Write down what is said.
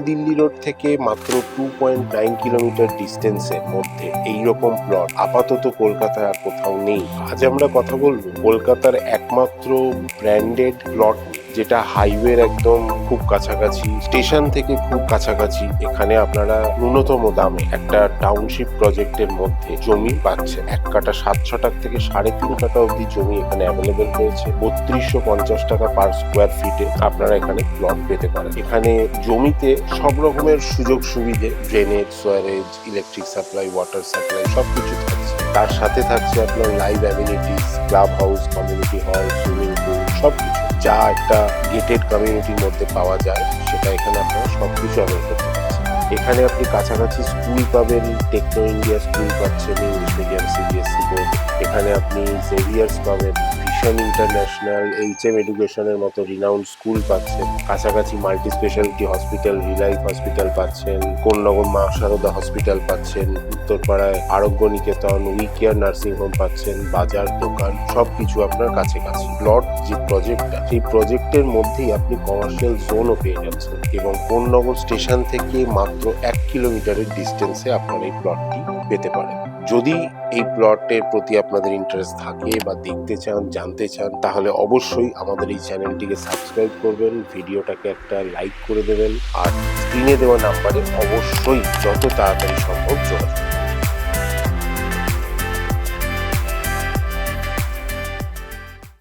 Delhi road থেকে মাত্র 2.9 kilometre ডিস্টেন্সের মধ্যে এইরকম প্লট আপাতত কলকাতায় আর কোথাও নেই। আজ আমরা কথা বলবো কলকাতার একমাত্র ব্র্যান্ডেড প্লট, যেটা হাইওয়ের একদম খুব কাছাকাছি, স্টেশন থেকে খুব কাছাকাছি। এখানে আপনারা ন্যূনতম দামে একটা টাউনশিপ প্রজেক্টের মধ্যে জমি পাচ্ছেন। 1 কাঠা 7 ছটাক থেকে 3.5 কাঠা অব্দি জমি এখানে অ্যাভেলেবেল রয়েছে। 3250 টাকা পার স্কোয়ার ফিটে আপনারা এখানে প্লট পেতে পারেন। এখানে জমিতে সব রকমের সুযোগ সুবিধে, drainage, sewerage, electric supply, water supply সবকিছু থাকছে। তার সাথে থাকছে আপনার live amenities, club house, community hall, swimming pool, সবকিছু যা একটা গেটেড কমিউনিটির মধ্যে পাওয়া যায়, সেটা এখানে আপনারা সবকিছু অ্যাভেল করতে পারছেন। এখানে আপনি কাছাকাছি স্কুল পাবেন, টেকনো ইন্ডিয়া স্কুল পাচ্ছেন, ইংলিশ মিডিয়াম সিবিএসসি বোর্ড। এখানে আপনি জেভিয়ার্স পাবেন, ভিশন ইন্টারন্যাশনাল, এইচএম এডুকেশনের মতো রিনাউন্ড স্কুল পাচ্ছেন। কাছাকাছি মাল্টি স্পেশালিটি হসপিটাল, রিলাইফ হসপিটাল পাচ্ছেন, কোন্নগর মা শারদা হসপিটাল পাচ্ছেন, উত্তরপাড়ায় আরোগ্য নিকেতন, উইকেয়ার নার্সিং হোম পাচ্ছেন, বাজার, দোকান সবকিছু আপনার কাছাকাছি। প্লট যে প্রজেক্টটা, সেই প্রজেক্টের মধ্যেই আপনি কমার্শিয়াল জোনও পেয়ে যাচ্ছেন এবং কোন্নগর স্টেশন থেকে মাত্র 1 কিলোমিটারের ডিস্টেন্সে আপনারা এই প্লটটি পেতে পারেন। যদি এই প্লটের প্রতি আপনাদের ইন্টারেস্ট থাকে বা দেখতে চান, জানতে চান, তাহলে অবশ্যই আমাদের এই চ্যানেলটিকে সাবস্ক্রাইব করবেন, ভিডিওটাকে একটা লাইক করে দেবেন, আর স্ক্রিনে দেওয়া নাম্বারে অবশ্যই যত তাড়াতাড়ি সম্ভব যোগাযোগ